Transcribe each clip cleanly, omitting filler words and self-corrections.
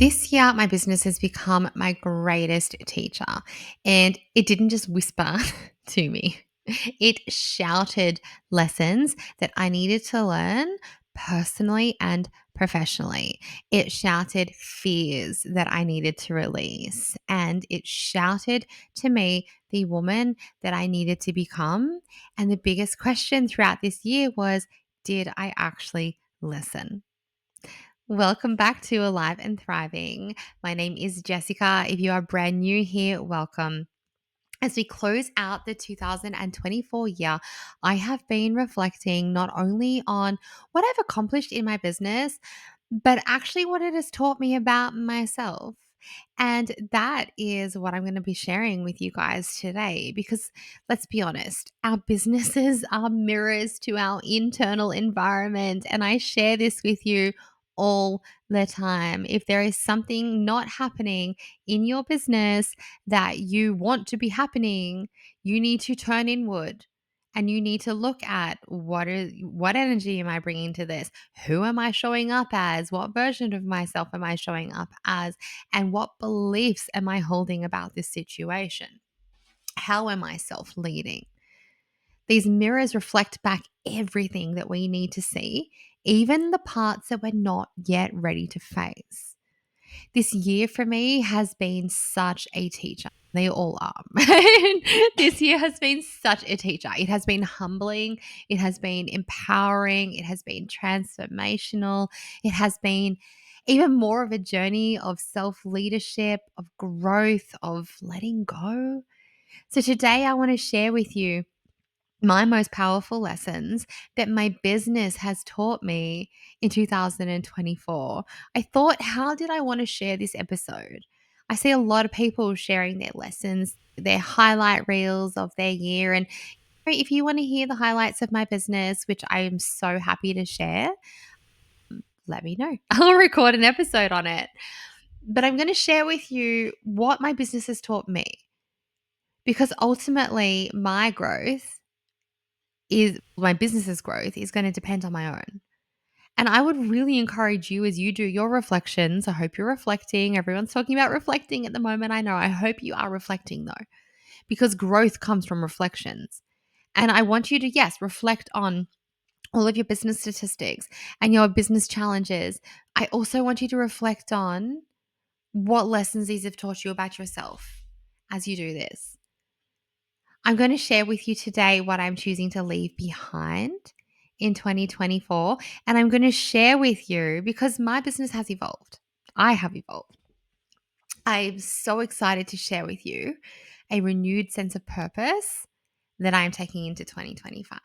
This year, my business has become my greatest teacher, and it didn't just whisper to me, it shouted lessons that I needed to learn personally and professionally. It shouted fears that I needed to release, and it shouted to me the woman that I needed to become. And the biggest question throughout this year was, did I actually listen? Welcome back to Alive and Thriving. My name is Jessica. If you are brand new here, welcome. As we close out the 2024 year, I have been reflecting not only on what I've accomplished in my business, but actually what it has taught me about myself. And that is what I'm going to be sharing with you guys today because let's be honest, our businesses are mirrors to our internal environment. And I share this with you all the time. If there is something not happening in your business, that you want to be happening, you need to turn inward and you need to look at what energy am I bringing to this? Who am I showing up as? What version of myself am I showing up as? And what beliefs am I holding about this situation? How am I self-leading? These mirrors reflect back everything that we need to see, even the parts that we're not yet ready to face. This year for me has been such a teacher. They all are. This year has been such a teacher. It has been humbling. It has been empowering. It has been transformational. It has been even more of a journey of self leadership, of growth, of letting go. So today I want to share with you my most powerful lessons that my business has taught me in 2024. I thought, how did I want to share this episode? I see a lot of people sharing their lessons, their highlight reels of their year. And if you want to hear the highlights of my business, which I am so happy to share, let me know. I'll record an episode on it. But I'm going to share with you what my business has taught me because ultimately my business's growth is going to depend on my own. And I would really encourage you as you do your reflections. I hope you're reflecting. Everyone's talking about reflecting at the moment. I know. I hope you are reflecting though, because growth comes from reflections. And I want you to, yes, reflect on all of your business statistics and your business challenges. I also want you to reflect on what lessons these have taught you about yourself as you do this. I'm going to share with you today what I'm choosing to leave behind in 2024. And I'm going to share with you because my business has evolved. I have evolved. I'm so excited to share with you a renewed sense of purpose that I'm taking into 2025.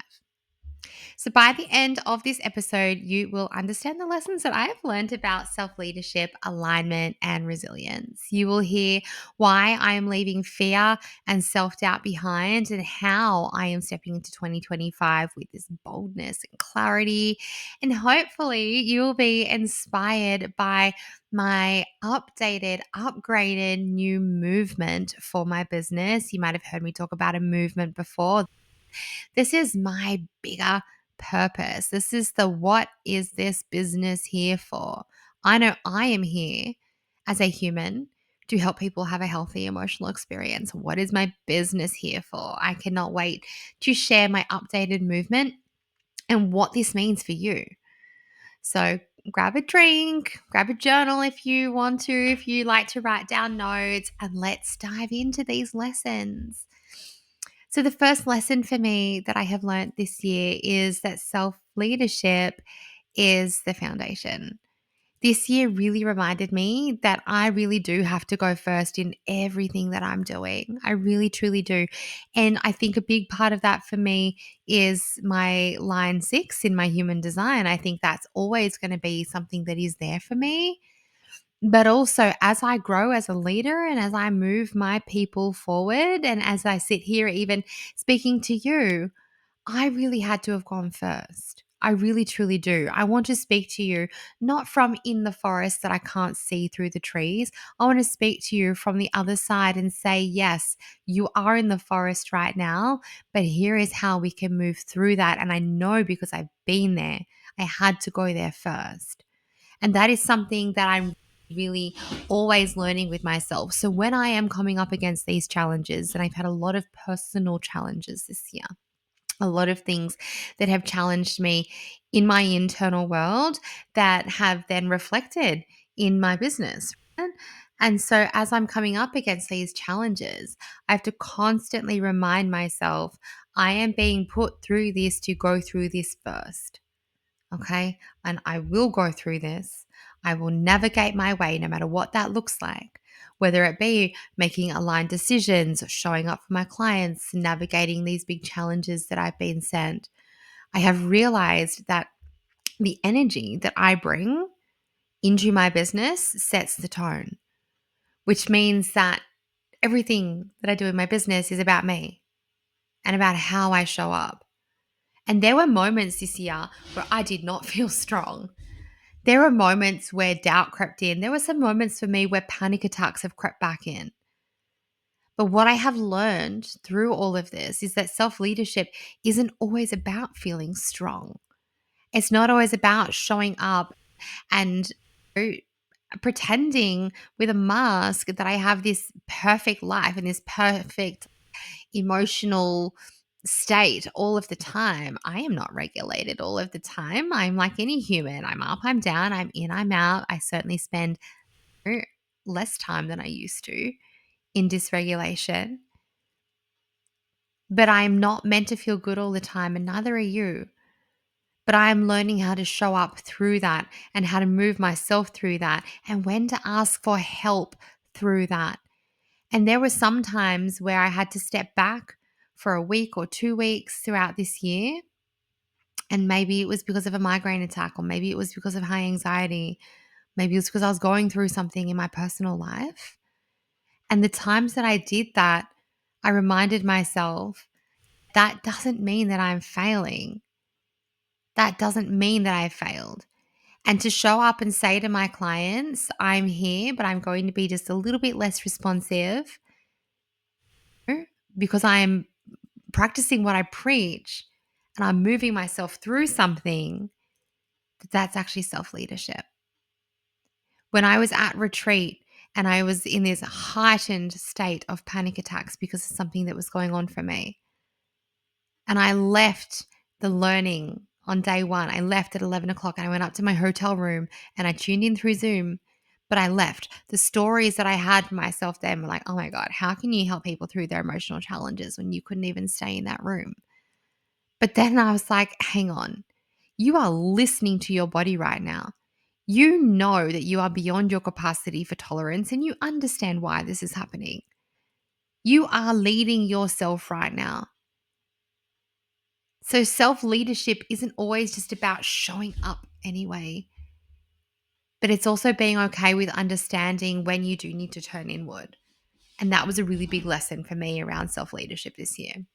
So, by the end of this episode, you will understand the lessons that I have learned about self leadership, alignment, and resilience. You will hear why I am leaving fear and self doubt behind and how I am stepping into 2025 with this boldness and clarity. And hopefully, you will be inspired by my upgraded new movement for my business. You might have heard me talk about a movement before. This is my bigger purpose. This is the what is this business here for? I know I am here as a human to help people have a healthy emotional experience. What is my business here for? I cannot wait to share my updated movement and what this means for you. So grab a drink, grab a journal if you want to, if you like to write down notes, and let's dive into these lessons. So, the first lesson for me that I have learned this year is that self leadership is the foundation. This year really reminded me that I really do have to go first in everything that I'm doing. I really, truly do. And I think a big part of that for me is my line 6 in my human design. I think that's always going to be something that is there for me. But also, as I grow as a leader and as I move my people forward, and as I sit here, even speaking to you, I really had to have gone first. I really, truly do. I want to speak to you not from in the forest that I can't see through the trees. I want to speak to you from the other side and say, yes, you are in the forest right now, but here is how we can move through that. And I know because I've been there, I had to go there first. And that is something that I'm really always learning with myself. So when I am coming up against these challenges, and I've had a lot of personal challenges this year, a lot of things that have challenged me in my internal world that have then reflected in my business. And so, as I'm coming up against these challenges, I have to constantly remind myself I am being put through this to go through this first. Okay. And I will go through this. I will navigate my way no matter what that looks like, whether it be making aligned decisions, showing up for my clients, navigating these big challenges that I've been sent. I have realized that the energy that I bring into my business sets the tone, which means that everything that I do in my business is about me and about how I show up. And there were moments this year where I did not feel strong. There are moments where doubt crept in. There were some moments for me where panic attacks have crept back in. But what I have learned through all of this is that self leadership isn't always about feeling strong. It's not always about showing up and pretending with a mask that I have this perfect life and this perfect emotional state all of the time. I am not regulated all of the time. I'm like any human. I'm up, I'm down, I'm in, I'm out. I certainly spend less time than I used to in dysregulation. But I'm not meant to feel good all the time, and neither are you. But I am learning how to show up through that and how to move myself through that and when to ask for help through that. And there were some times where I had to step back for a week or 2 weeks throughout this year. And maybe it was because of a migraine attack, or maybe it was because of high anxiety. Maybe it was because I was going through something in my personal life. And the times that I did that, I reminded myself that doesn't mean that I'm failing. That doesn't mean that I failed. And to show up and say to my clients, I'm here, but I'm going to be just a little bit less responsive because I am practicing what I preach and I'm moving myself through something, that's actually self leadership. When I was at retreat and I was in this heightened state of panic attacks because of something that was going on for me, and I left the learning on day one. I left at 11 o'clock and I went up to my hotel room and I tuned in through Zoom, but I left. The stories that I had for myself then were like, oh my God, how can you help people through their emotional challenges when you couldn't even stay in that room? But then I was like, hang on, you are listening to your body right now. You know that you are beyond your capacity for tolerance and you understand why this is happening. You are leading yourself right now. So self leadership isn't always just about showing up anyway, but it's also being okay with understanding when you do need to turn inward. And that was a really big lesson for me around self leadership this year.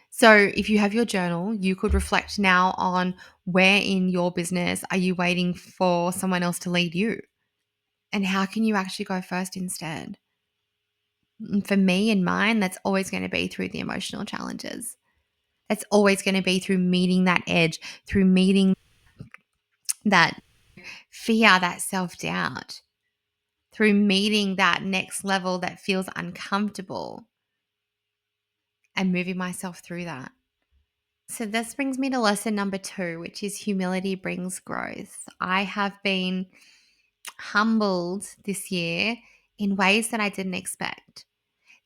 So if you have your journal, you could reflect now on where in your business are you waiting for someone else to lead you? And how can you actually go first instead? And for me and mine, that's always going to be through the emotional challenges. It's always going to be through meeting that edge, through meeting that fear, that self doubt, through meeting that next level that feels uncomfortable and moving myself through that. So, this brings me to lesson number 2, which is humility brings growth. I have been humbled this year in ways that I didn't expect.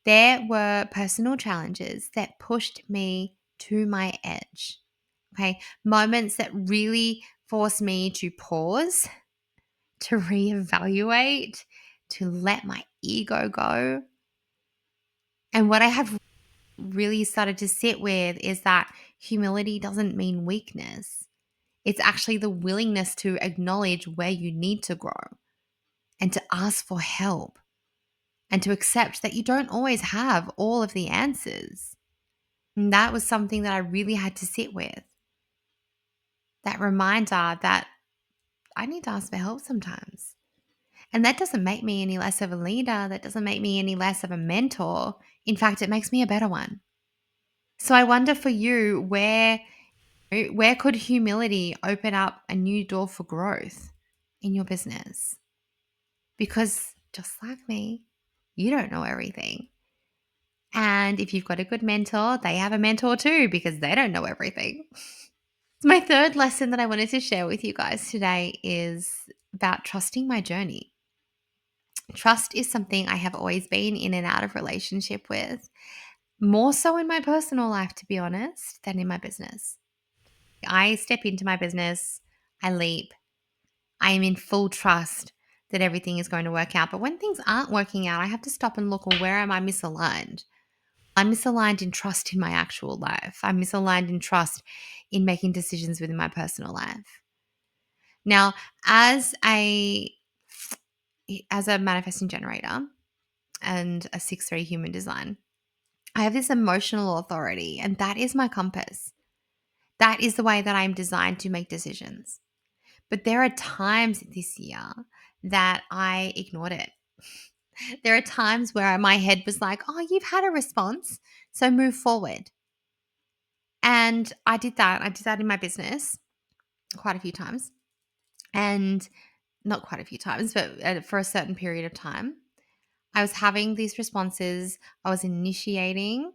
There were personal challenges that pushed me to my edge. Okay. Moments that really forced me to pause, to reevaluate, to let my ego go. And what I have really started to sit with is that humility doesn't mean weakness. It's actually the willingness to acknowledge where you need to grow and to ask for help and to accept that you don't always have all of the answers. And that was something that I really had to sit with. That reminder that I need to ask for help sometimes. And that doesn't make me any less of a leader. That doesn't make me any less of a mentor. In fact, it makes me a better one. So I wonder for you, where could humility open up a new door for growth in your business. Because just like me, you don't know everything. And if you've got a good mentor, they have a mentor too because they don't know everything. My third lesson that I wanted to share with you guys today is about trusting my journey. Trust is something I have always been in and out of relationship with, more so in my personal life, to be honest, than in my business. I step into my business, I leap, I am in full trust that everything is going to work out. But when things aren't working out, I have to stop and look, well, where am I misaligned? I'm misaligned in trust in my actual life. I'm misaligned in trust in making decisions within my personal life. Now, as a manifesting generator and a 6-3 human design, I have this emotional authority, and that is my compass. That is the way that I'm designed to make decisions. But there are times this year that I ignored it. There are times where my head was like, oh, you've had a response, so move forward. And I did that. I did that in my business quite a few times. And not quite a few times, but for a certain period of time. I was having these responses. I was initiating.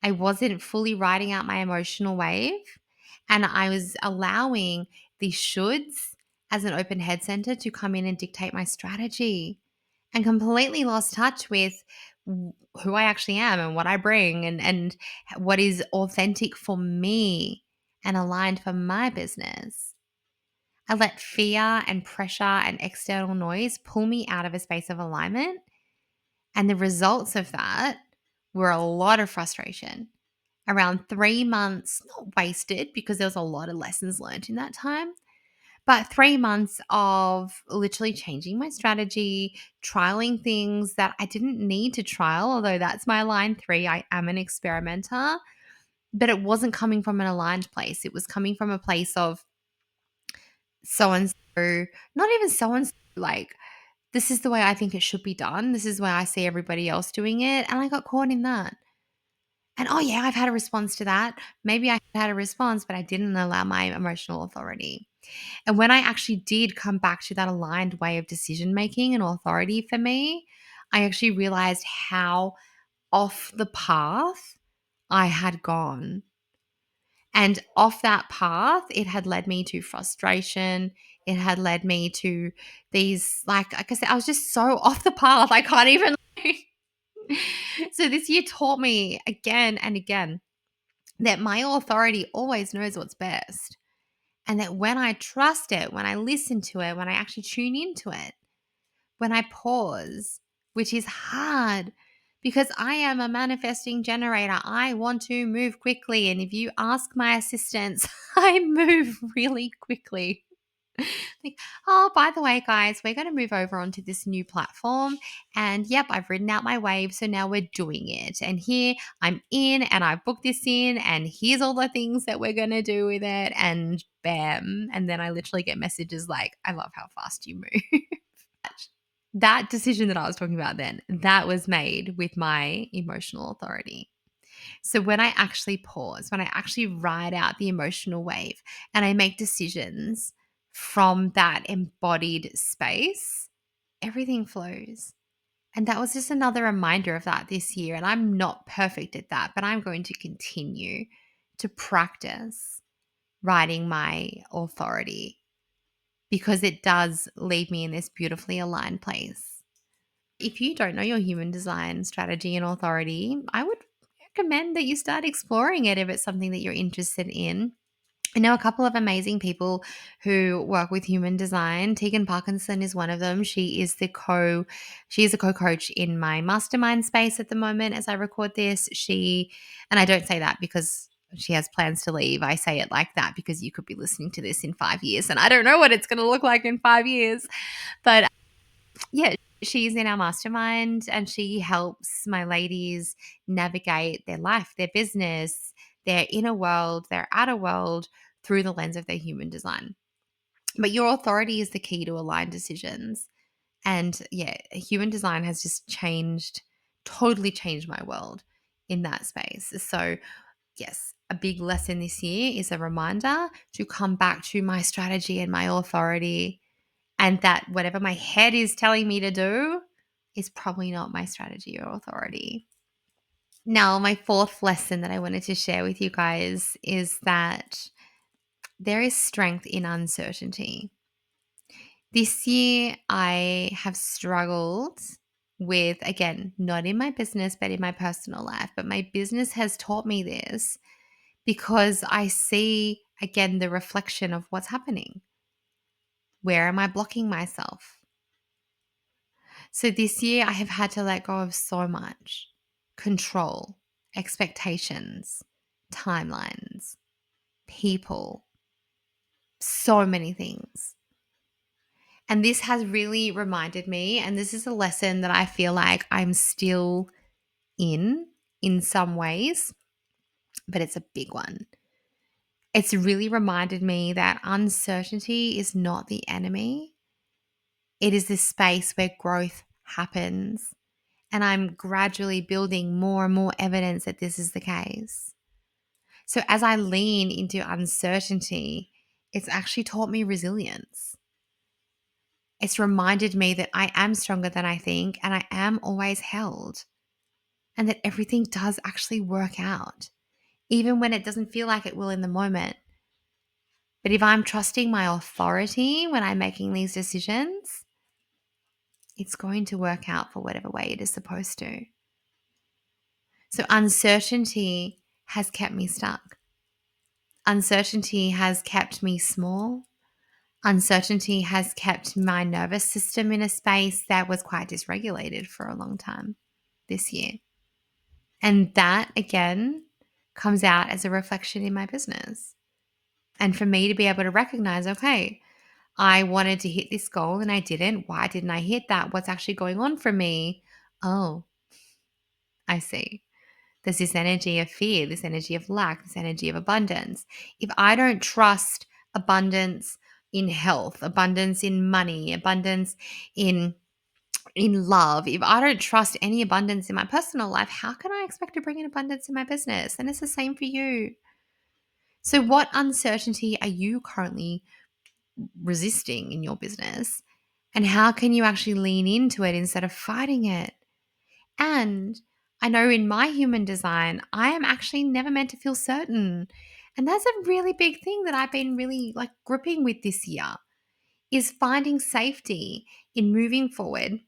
I wasn't fully riding out my emotional wave. And I was allowing the shoulds as an open head center to come in and dictate my strategy, and completely lost touch with who I actually am and what I bring, and what is authentic for me and aligned for my business. I let fear and pressure and external noise pull me out of a space of alignment. And the results of that were a lot of frustration. Around 3 months, not wasted because there was a lot of lessons learned in that time, but 3 months of literally changing my strategy, trialing things that I didn't need to trial, although that's my line 3. I am an experimenter, but it wasn't coming from an aligned place. It was coming from a place of so and so, not even so and so, like, this is the way I think it should be done. This is where I see everybody else doing it. And I got caught in that. And oh, yeah, I've had a response to that. Maybe I had a response, but I didn't allow my emotional authority. And when I actually did come back to that aligned way of decision making and authority for me, I actually realized how off the path I had gone. And off that path, it had led me to frustration. It had led me to these, like I said, I was just so off the path. I can't even. So this year taught me again and again that my authority always knows what's best. And that when I trust it, when I listen to it, when I actually tune into it, when I pause, which is hard because I am a manifesting generator. I want to move quickly. And if you ask my assistants, I move really quickly. Like, oh, by the way, guys, we're going to move over onto this new platform. And yep, I've written out my wave. So now we're doing it. And here I'm in and I've booked this in. And here's all the things that we're going to do with it. And bam. And then I literally get messages like, I love how fast you move. That decision that I was talking about then, that was made with my emotional authority. So when I actually pause, when I actually ride out the emotional wave and I make decisions from that embodied space, everything flows. And that was just another reminder of that this year. And I'm not perfect at that, but I'm going to continue to practice riding my authority because it does leave me in this beautifully aligned place. If you don't know your human design strategy and authority, I would recommend that you start exploring it if it's something that you're interested in. I know a couple of amazing people who work with human design. Tegan Parkinson is one of them. She is a co-coach in my mastermind space at the moment as I record this. And I don't say that because she has plans to leave. I say it like that because you could be listening to this in 5 years and I don't know what it's going to look like in 5 years. But yeah, she's in our mastermind and she helps my ladies navigate their life, their business, their inner world, their outer world through the lens of their human design. But your authority is the key to aligned decisions. And yeah, human design has just totally changed my world in that space. So, yes, a big lesson this year is a reminder to come back to my strategy and my authority and that whatever my head is telling me to do is probably not my strategy or authority. Now, my fourth lesson that I wanted to share with you guys is that there is strength in uncertainty. This year, I have struggled with, again, not in my business, but in my personal life. But my business has taught me this because I see, again, the reflection of what's happening. Where am I blocking myself? So this year, I have had to let go of so much control, expectations, timelines, people, so many things. And this has really reminded me, and this is a lesson that I feel like I'm still in some ways, but it's a big one. It's really reminded me that uncertainty is not the enemy. It is this space where growth happens. And I'm gradually building more and more evidence that this is the case. So as I lean into uncertainty, it's actually taught me resilience. It's reminded me that I am stronger than I think and I am always held, and that everything does actually work out, even when it doesn't feel like it will in the moment. But if I'm trusting my authority when I'm making these decisions, it's going to work out for whatever way it is supposed to. So uncertainty has kept me stuck. Uncertainty has kept me small. Uncertainty has kept my nervous system in a space that was quite dysregulated for a long time this year. And that, again, comes out as a reflection in my business. And for me to be able to recognize, okay, I wanted to hit this goal and I didn't. Why didn't I hit that? What's actually going on for me? Oh, I see. There's this energy of fear, this energy of lack, this energy of abundance. If I don't trust abundance in health, abundance in money, abundance in love, if I don't trust any abundance in my personal life, how can I expect to bring in abundance in my business? And it's the same for you. So what uncertainty are you currently resisting in your business? And how can you actually lean into it instead of fighting it? And I know in my human design, I am actually never meant to feel certain. And that's a really big thing that I've been really like gripping with this year, is finding safety in moving forward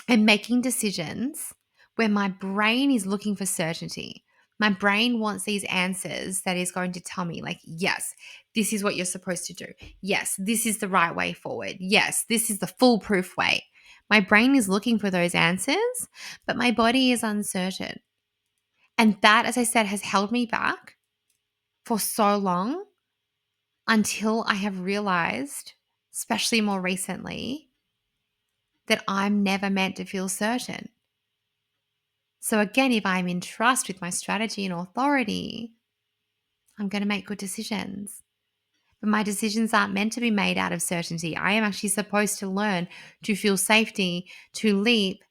and making decisions where my brain is looking for certainty. My brain wants these answers that is going to tell me, like, yes, this is what you're supposed to do. Yes, this is the right way forward. Yes, this is the foolproof way. My brain is looking for those answers, but my body is uncertain. And that, as I said, has held me back for so long until I have realized, especially more recently, that I'm never meant to feel certain. So again, if I'm in trust with my strategy and authority, I'm going to make good decisions. But my decisions aren't meant to be made out of certainty. I am actually supposed to learn to feel safety, to leap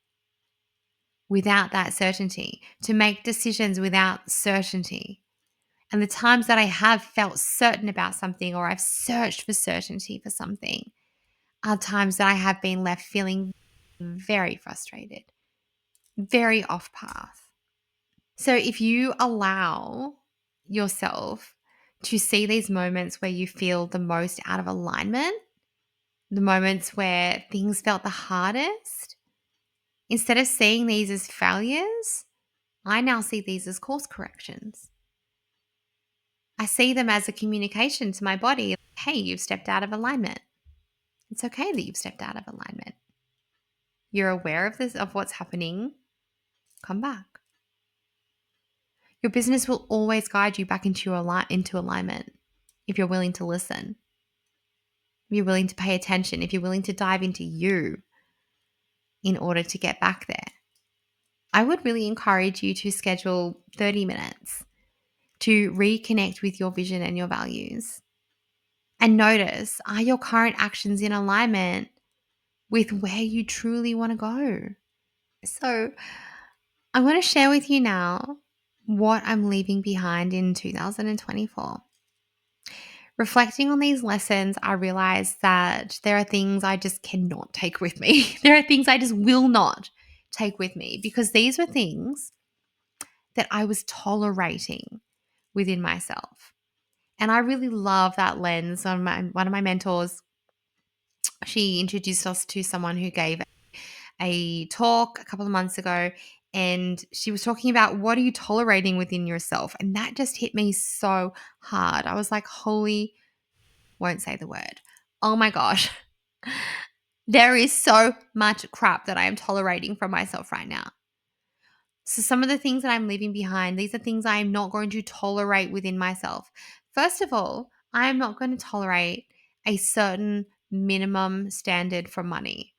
without that certainty, to make decisions without certainty. And the times that I have felt certain about something, or I've searched for certainty for something, are times that I have been left feeling very frustrated, very off path. So if you allow yourself to see these moments where you feel the most out of alignment, the moments where things felt the hardest, instead of seeing these as failures, I now see these as course corrections. I see them as a communication to my body. Hey, you've stepped out of alignment. It's okay that you've stepped out of alignment. You're aware of this, of what's happening. Come back. Your business will always guide you back into alignment if you're willing to listen, if you're willing to pay attention, if you're willing to dive into you in order to get back there. I would really encourage you to schedule 30 minutes to reconnect with your vision and your values. And notice, are your current actions in alignment with where you truly want to go? So I want to share with you now what I'm leaving behind in 2024. Reflecting on these lessons, I realized that there are things I just cannot take with me. There are things I just will not take with me because these were things that I was tolerating within myself. And I really love that lens. One of my mentors, she introduced us to someone who gave a talk a couple of months ago, and she was talking about what are you tolerating within yourself? And that just hit me so hard. I was like, holy, won't say the word. Oh my gosh. There is so much crap that I am tolerating from myself right now. So some of the things that I'm leaving behind, these are things I am not going to tolerate within myself. First of all, I am not going to tolerate a certain minimum standard for money.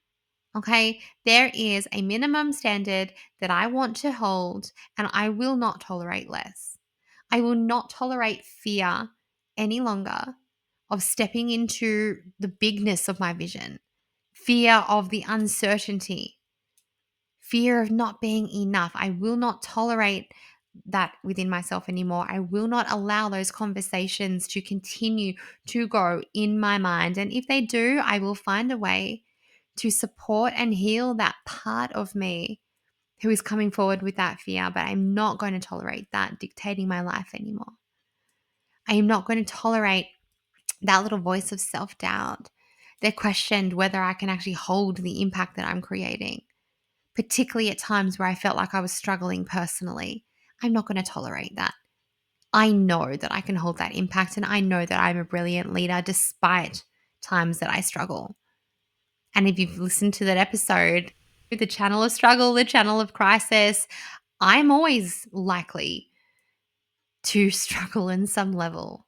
Okay, there is a minimum standard that I want to hold, and I will not tolerate less. I will not tolerate fear any longer of stepping into the bigness of my vision, fear of the uncertainty, fear of not being enough. I will not tolerate that within myself anymore. I will not allow those conversations to continue to go in my mind. And if they do, I will find a way to support and heal that part of me who is coming forward with that fear. But I'm not going to tolerate that dictating my life anymore. I am not going to tolerate that little voice of self-doubt that questioned whether I can actually hold the impact that I'm creating, particularly at times where I felt like I was struggling personally. I'm not going to tolerate that. I know that I can hold that impact, and I know that I'm a brilliant leader despite times that I struggle. And if you've listened to that episode, the channel of struggle, the channel of crisis, I'm always likely to struggle in some level.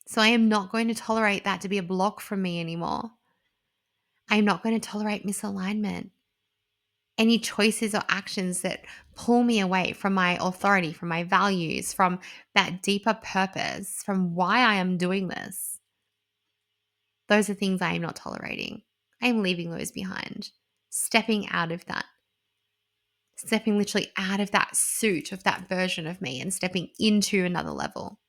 So I am not going to tolerate that to be a block from me anymore. I am not going to tolerate misalignment. Any choices or actions that pull me away from my authority, from my values, from that deeper purpose, from why I am doing this. Those are things I am not tolerating. I am leaving those behind, stepping out of that, stepping literally out of that suit of that version of me and stepping into another level.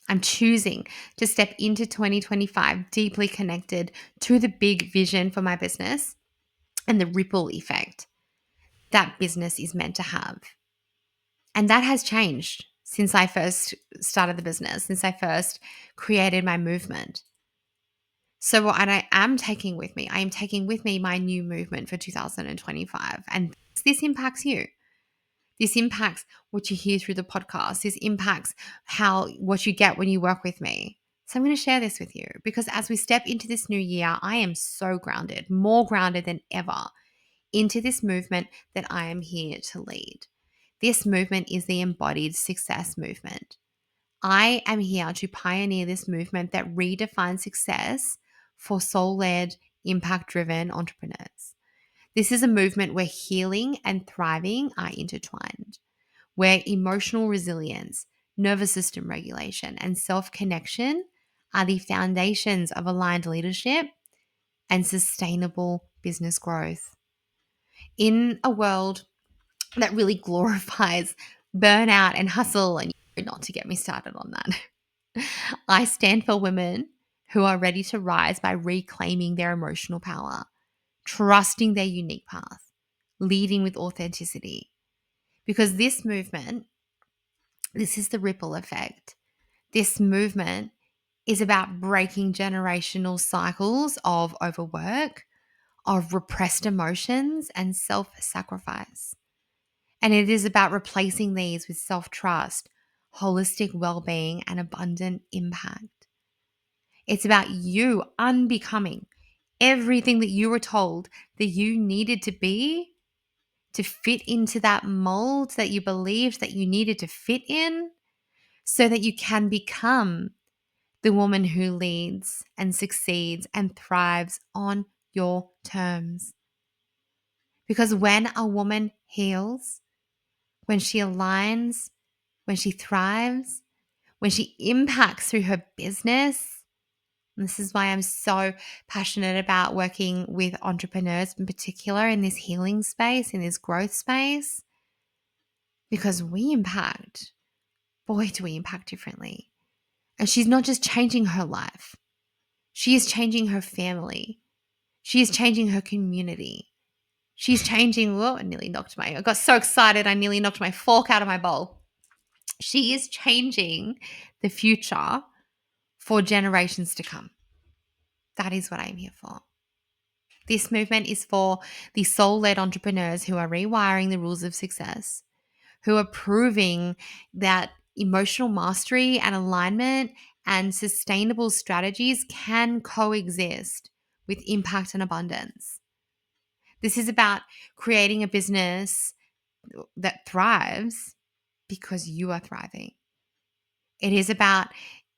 I'm choosing to step into 2025 deeply connected to the big vision for my business and the ripple effect that business is meant to have. And that has changed since I first started the business, since I first created my movement. So what I am taking with me, I am taking with me my new movement for 2025. And this impacts you. This impacts what you hear through the podcast. This impacts what you get when you work with me. So I'm going to share this with you because as we step into this new year, I am so grounded, more grounded than ever into this movement that I am here to lead. This movement is the Embodied Success Movement. I am here to pioneer this movement that redefines success for soul-led, impact-driven entrepreneurs. This is a movement where healing and thriving are intertwined, where emotional resilience, nervous system regulation, and self-connection are the foundations of aligned leadership and sustainable business growth. In a world that really glorifies burnout and hustle, and not to get me started on that, I stand for women who are ready to rise by reclaiming their emotional power, trusting their unique path, leading with authenticity. Because this movement, this is the ripple effect. This movement is about breaking generational cycles of overwork, of repressed emotions, and self-sacrifice. And it is about replacing these with self-trust, holistic well-being, and abundant impact. It's about you unbecoming everything that you were told that you needed to be to fit into that mold that you believed that you needed to fit in so that you can become the woman who leads and succeeds and thrives on your terms. Because when a woman heals, when she aligns, when she thrives, when she impacts through her business, and this is why I'm so passionate about working with entrepreneurs in particular in this healing space, in this growth space, because we impact. Boy, do we impact differently. And she's not just changing her life, she is changing her family. She is changing her community. She's changing, whoa, I got so excited, I nearly knocked my fork out of my bowl. She is changing the future for generations to come. That is what I'm here for. This movement is for the soul-led entrepreneurs who are rewiring the rules of success, who are proving that emotional mastery and alignment and sustainable strategies can coexist with impact and abundance. This is about creating a business that thrives because you are thriving. It is about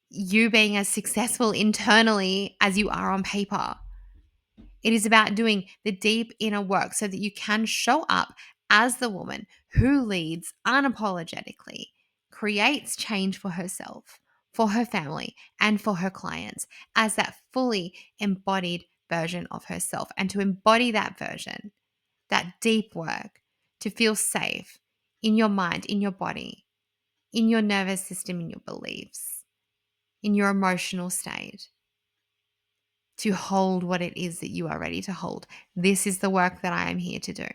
you being as successful internally as you are on paper. It is about doing the deep inner work so that you can show up as the woman who leads unapologetically, creates change for herself, for her family, and for her clients as that fully embodied version of herself. And to embody that version, that deep work, to feel safe in your mind, in your body, in your nervous system, in your beliefs, in your emotional state, to hold what it is that you are ready to hold. This is the work that I am here to do.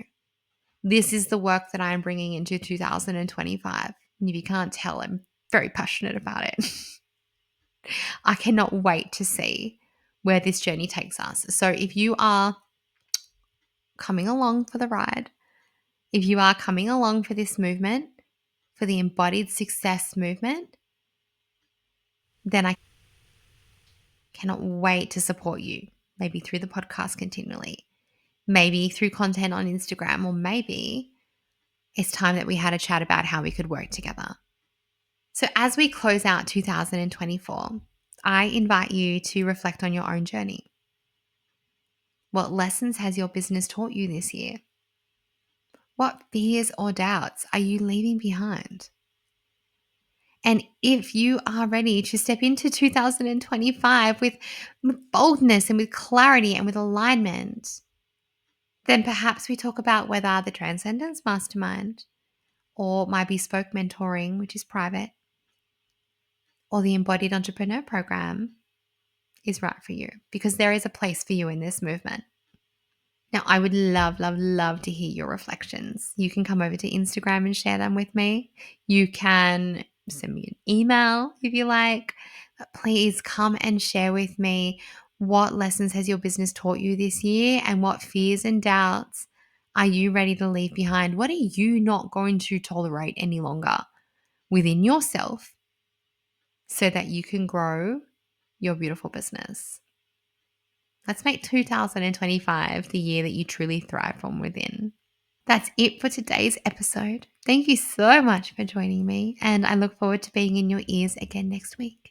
This is the work that I am bringing into 2025. And if you can't tell, I'm very passionate about it. I cannot wait to see where this journey takes us. So if you are coming along for the ride, if you are coming along for this movement, for the Embodied Success Movement, then I cannot wait to support you, maybe through the podcast continually, maybe through content on Instagram, or maybe it's time that we had a chat about how we could work together. So as we close out 2024, I invite you to reflect on your own journey. What lessons has your business taught you this year? What fears or doubts are you leaving behind? And if you are ready to step into 2025 with boldness and with clarity and with alignment, then perhaps we talk about whether the Transcendence Mastermind or my Bespoke Mentoring, which is private, or the Embodied Entrepreneur Program is right for you, because there is a place for you in this movement. Now, I would love, love, love to hear your reflections. You can come over to Instagram and share them with me. You can send me an email if you like. But please come and share with me what lessons has your business taught you this year, and what fears and doubts are you ready to leave behind? What are you not going to tolerate any longer within yourself so that you can grow your beautiful business? Let's make 2025 the year that you truly thrive from within. That's it for today's episode. Thank you so much for joining me, and I look forward to being in your ears again next week.